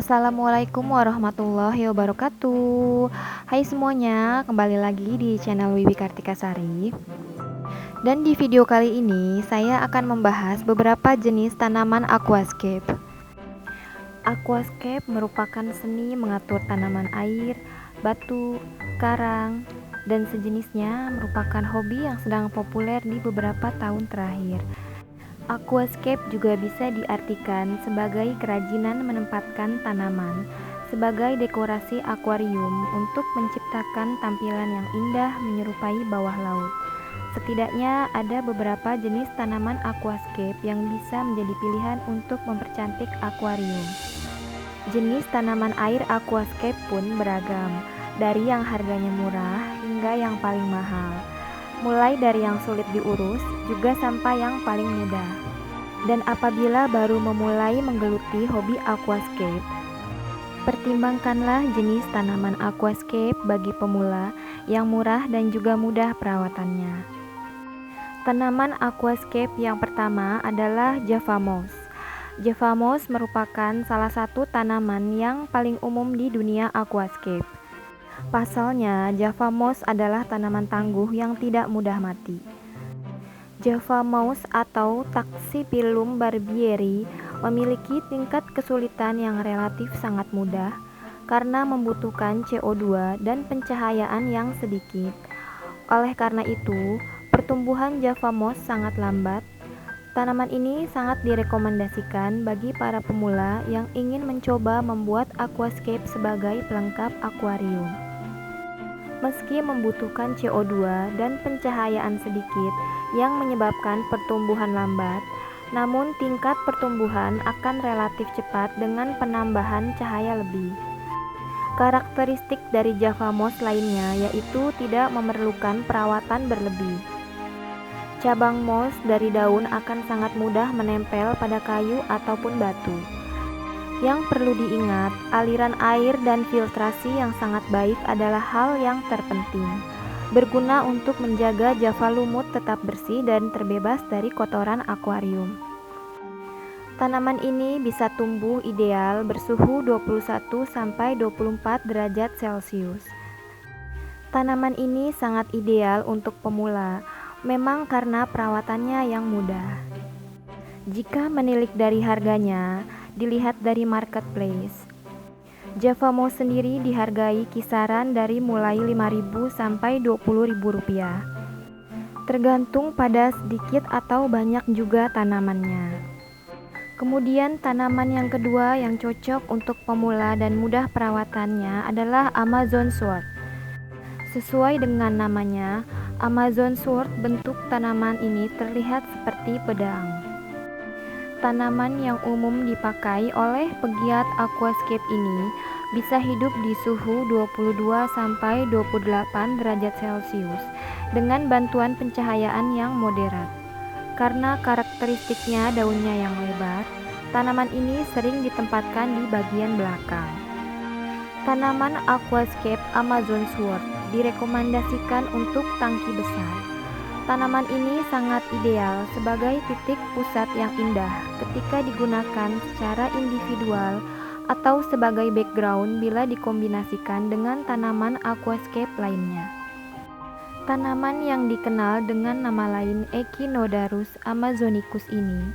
Assalamualaikum warahmatullahi wabarakatuh. Hai semuanya, kembali lagi di channel Wiwi Kartika Sari. Dan di video kali ini saya akan membahas beberapa jenis tanaman aquascape. Aquascape merupakan seni mengatur tanaman air, batu, karang, dan sejenisnya merupakan hobi yang sedang populer di beberapa tahun terakhir. Aquascape juga bisa diartikan sebagai kerajinan menempatkan tanaman sebagai dekorasi akuarium untuk menciptakan tampilan yang indah menyerupai bawah laut. Setidaknya ada beberapa jenis tanaman aquascape yang bisa menjadi pilihan untuk mempercantik akuarium. Jenis tanaman air aquascape pun beragam, dari yang harganya murah hingga yang paling mahal. Mulai dari yang sulit diurus juga sampai yang paling mudah. Dan apabila baru memulai menggeluti hobi aquascape, pertimbangkanlah jenis tanaman aquascape bagi pemula yang murah dan juga mudah perawatannya. Tanaman aquascape yang pertama adalah Java Moss. Java Moss merupakan salah satu tanaman yang paling umum di dunia aquascape. Pasalnya, Java Moss adalah tanaman tangguh yang tidak mudah mati. Java Moss atau Taxiphyllum barbieri memiliki tingkat kesulitan yang relatif sangat mudah karena membutuhkan CO2 dan pencahayaan yang sedikit. Oleh karena itu, pertumbuhan Java Moss sangat lambat. Tanaman ini sangat direkomendasikan bagi para pemula yang ingin mencoba membuat aquascape sebagai pelengkap akuarium. Meski membutuhkan CO2 dan pencahayaan sedikit yang menyebabkan pertumbuhan lambat, namun tingkat pertumbuhan akan relatif cepat dengan penambahan cahaya lebih. Karakteristik dari Java Moss lainnya yaitu tidak memerlukan perawatan berlebih. Cabang moss dari daun akan sangat mudah menempel pada kayu ataupun batu. Yang perlu diingat, aliran air dan filtrasi yang sangat baik adalah hal yang terpenting. Berguna untuk menjaga Java lumut tetap bersih dan terbebas dari kotoran akuarium. Tanaman ini bisa tumbuh ideal bersuhu 21-24 derajat Celcius. Tanaman ini sangat ideal untuk pemula, memang karena perawatannya yang mudah. Jika menilik dari harganya, dilihat dari marketplace, Java Moss sendiri dihargai kisaran dari mulai 5.000 sampai 20.000 rupiah. Tergantung pada sedikit atau banyak juga tanamannya. Kemudian tanaman yang kedua yang cocok untuk pemula dan mudah perawatannya adalah Amazon Sword. Sesuai dengan namanya, Amazon Sword bentuk tanaman ini terlihat seperti pedang. Tanaman yang umum dipakai oleh pegiat aquascape ini bisa hidup di suhu 22-28 derajat Celcius dengan bantuan pencahayaan yang moderat. Karena karakteristiknya daunnya yang lebar, tanaman ini sering ditempatkan di bagian belakang. Tanaman aquascape Amazon Sword direkomendasikan untuk tangki besar. Tanaman ini sangat ideal sebagai titik pusat yang indah ketika digunakan secara individual atau sebagai background bila dikombinasikan dengan tanaman aquascape lainnya. Tanaman yang dikenal dengan nama lain Echinodarus amazonicus ini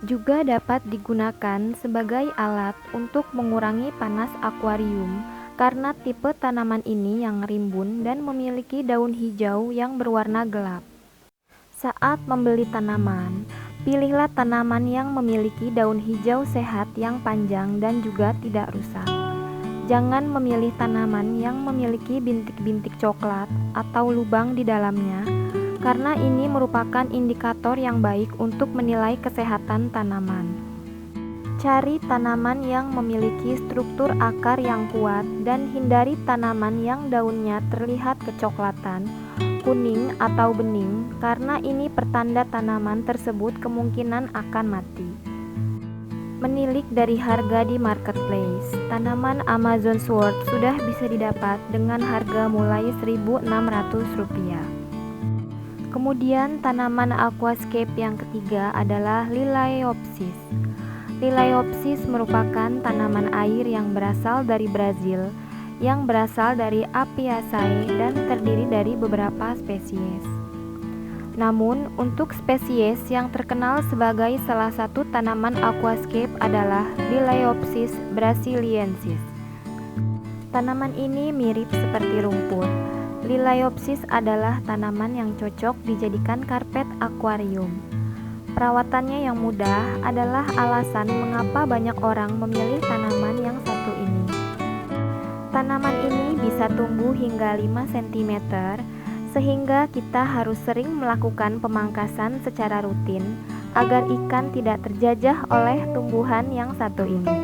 juga dapat digunakan sebagai alat untuk mengurangi panas akuarium karena tipe tanaman ini yang rimbun dan memiliki daun hijau yang berwarna gelap. Saat membeli tanaman, pilihlah tanaman yang memiliki daun hijau sehat yang panjang dan juga tidak rusak. Jangan memilih tanaman yang memiliki bintik-bintik coklat atau lubang di dalamnya, karena ini merupakan indikator yang baik untuk menilai kesehatan tanaman. Cari tanaman yang memiliki struktur akar yang kuat dan hindari tanaman yang daunnya terlihat kecoklatan, kuning atau bening karena ini pertanda tanaman tersebut kemungkinan akan mati. Menilik dari harga di marketplace, tanaman Amazon Sword sudah bisa didapat dengan harga mulai Rp1.600. Kemudian tanaman aquascape yang ketiga adalah Liliopsis. Liliopsis merupakan tanaman air yang berasal dari Brazil, yang berasal dari Apiaceae dan terdiri dari beberapa spesies. Namun, untuk spesies yang terkenal sebagai salah satu tanaman aquascape adalah Liliopsis brasiliensis. Tanaman ini mirip seperti rumput. Liliopsis adalah tanaman yang cocok dijadikan karpet akuarium. Perawatannya yang mudah adalah alasan mengapa banyak orang memilih tanaman yang satu ini. Tanaman ini bisa tumbuh hingga 5 cm, sehingga kita harus sering melakukan pemangkasan secara rutin agar ikan tidak terjajah oleh tumbuhan yang satu ini.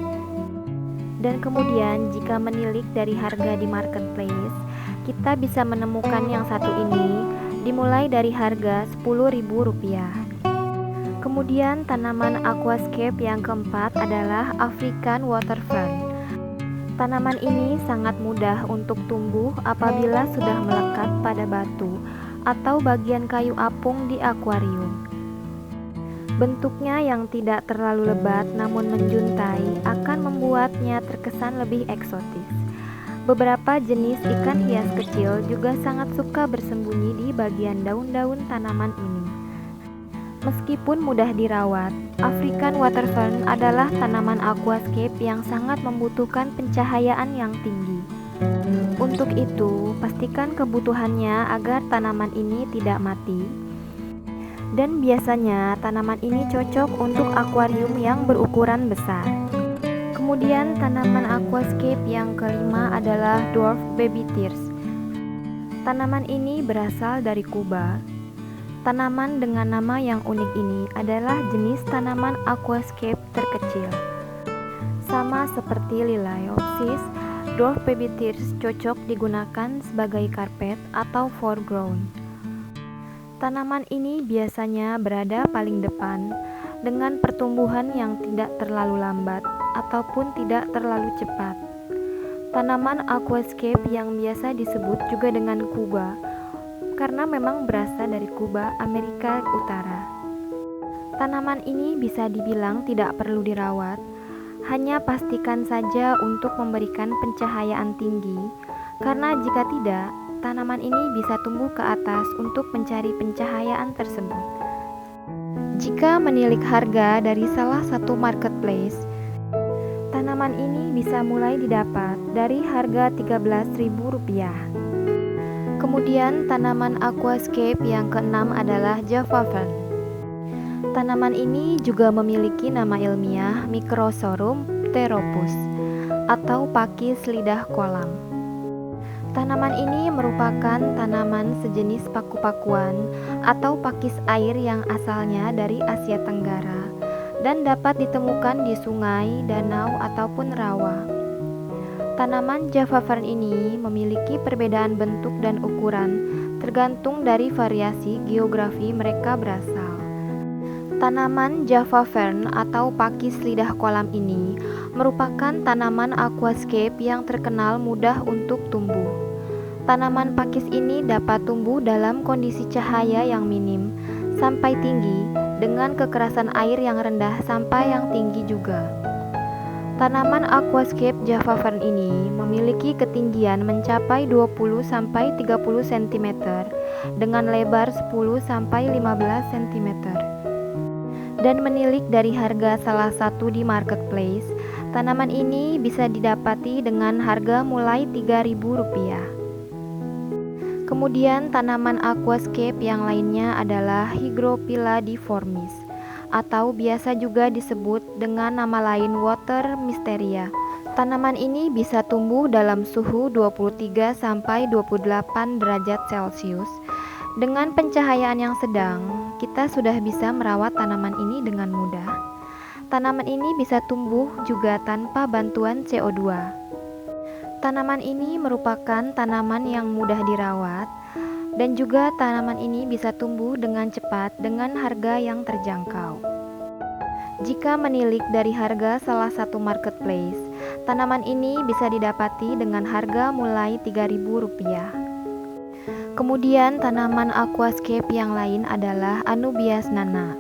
Dan kemudian jika menilik dari harga di marketplace, kita bisa menemukan yang satu ini dimulai dari harga Rp10.000. Kemudian tanaman aquascape yang keempat adalah African water fern. Tanaman ini sangat mudah untuk tumbuh apabila sudah melekat pada batu atau bagian kayu apung di akuarium. Bentuknya yang tidak terlalu lebat namun menjuntai akan membuatnya terkesan lebih eksotis. Beberapa jenis ikan hias kecil juga sangat suka bersembunyi di bagian daun-daun tanaman ini. Meskipun mudah dirawat, African water fern adalah tanaman aquascape yang sangat membutuhkan pencahayaan yang tinggi. Untuk itu, pastikan kebutuhannya agar tanaman ini tidak mati. Dan biasanya tanaman ini cocok untuk akuarium yang berukuran besar. Kemudian tanaman aquascape yang kelima adalah dwarf baby tears. Tanaman ini berasal dari Kuba. Tanaman dengan nama yang unik ini adalah jenis tanaman aquascape terkecil. Sama seperti Liliopsis, dwarf baby tears cocok digunakan sebagai karpet atau foreground. Tanaman ini biasanya berada paling depan dengan pertumbuhan yang tidak terlalu lambat ataupun tidak terlalu cepat. Tanaman aquascape yang biasa disebut juga dengan Kuba karena memang berasal dari Kuba, Amerika Utara. Tanaman ini bisa dibilang tidak perlu dirawat, hanya pastikan saja untuk memberikan pencahayaan tinggi, karena jika tidak, tanaman ini bisa tumbuh ke atas untuk mencari pencahayaan tersebut. Jika menilik harga dari salah satu marketplace, tanaman ini bisa mulai didapat dari harga Rp13.000. Kemudian tanaman aquascape yang keenam adalah Java fern. Tanaman ini juga memiliki nama ilmiah Microsorhum pteropus atau pakis lidah kolam. Tanaman ini merupakan tanaman sejenis paku-pakuan atau pakis air yang asalnya dari Asia Tenggara dan dapat ditemukan di sungai, danau, ataupun rawa. Tanaman Java fern ini memiliki perbedaan bentuk dan ukuran tergantung dari variasi geografi mereka berasal. Tanaman Java fern atau pakis lidah kolam ini merupakan tanaman aquascape yang terkenal mudah untuk tumbuh. Tanaman pakis ini dapat tumbuh dalam kondisi cahaya yang minim sampai tinggi dengan kekerasan air yang rendah sampai yang tinggi juga. Tanaman aquascape Java fern ini memiliki ketinggian mencapai 20-30 cm dengan lebar 10-15 cm. Dan menilik dari harga salah satu di marketplace, tanaman ini bisa didapati dengan harga mulai Rp3.000. Kemudian tanaman aquascape yang lainnya adalah Hygrophila deformis atau biasa juga disebut dengan nama lain water mysteria. Tanaman ini bisa tumbuh dalam suhu 23-28 derajat Celcius. Dengan pencahayaan yang sedang, kita sudah bisa merawat tanaman ini dengan mudah. Tanaman ini bisa tumbuh juga tanpa bantuan CO2. Tanaman ini merupakan tanaman yang mudah dirawat, dan juga tanaman ini bisa tumbuh dengan cepat dengan harga yang terjangkau. Jika menilik dari harga salah satu marketplace, tanaman ini bisa didapati dengan harga mulai Rp3.000. Kemudian tanaman aquascape yang lain adalah Anubias nana.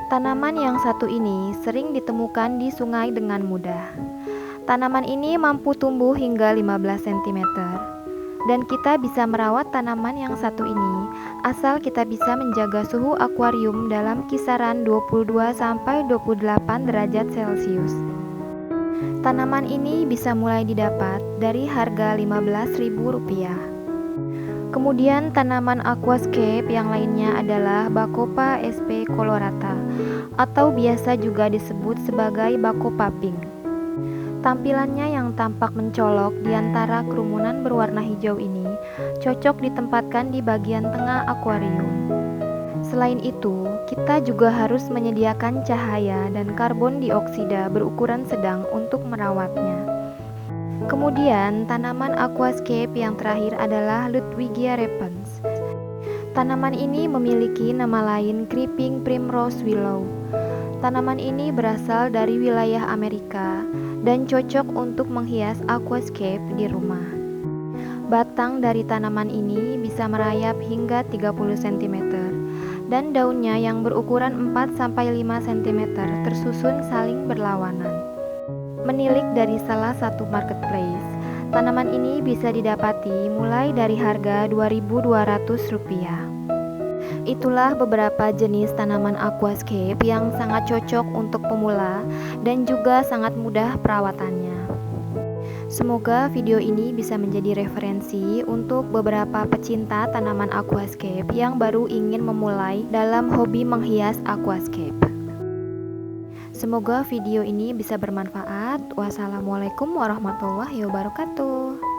Tanaman yang satu ini sering ditemukan di sungai dengan mudah. Tanaman ini mampu tumbuh hingga 15 cm. Dan kita bisa merawat tanaman yang satu ini asal kita bisa menjaga suhu akuarium dalam kisaran 22 sampai 28 derajat Celcius. Tanaman ini bisa mulai didapat dari harga Rp15.000. Kemudian tanaman aquascape yang lainnya adalah Bacopa sp. colorata atau biasa juga disebut sebagai Bacopa pink. Tampilannya yang tampak mencolok di antara kerumunan berwarna hijau ini cocok ditempatkan di bagian tengah akuarium. Selain itu, kita juga harus menyediakan cahaya dan karbon dioksida berukuran sedang untuk merawatnya. Kemudian, tanaman aquascape yang terakhir adalah Ludwigia repens. Tanaman ini memiliki nama lain Creeping Primrose Willow. Tanaman ini berasal dari wilayah Amerika dan cocok untuk menghias aquascape di rumah. Batang dari tanaman ini bisa merayap hingga 30 cm dan daunnya yang berukuran 4-5 cm tersusun saling berlawanan. Menilik dari salah satu marketplace, tanaman ini bisa didapati mulai dari harga Rp2.200. Itulah beberapa jenis tanaman aquascape yang sangat cocok untuk pemula dan juga sangat mudah perawatannya. Semoga video ini bisa menjadi referensi untuk beberapa pecinta tanaman aquascape yang baru ingin memulai dalam hobi menghias aquascape. Semoga video ini bisa bermanfaat. Wassalamualaikum warahmatullahi wabarakatuh.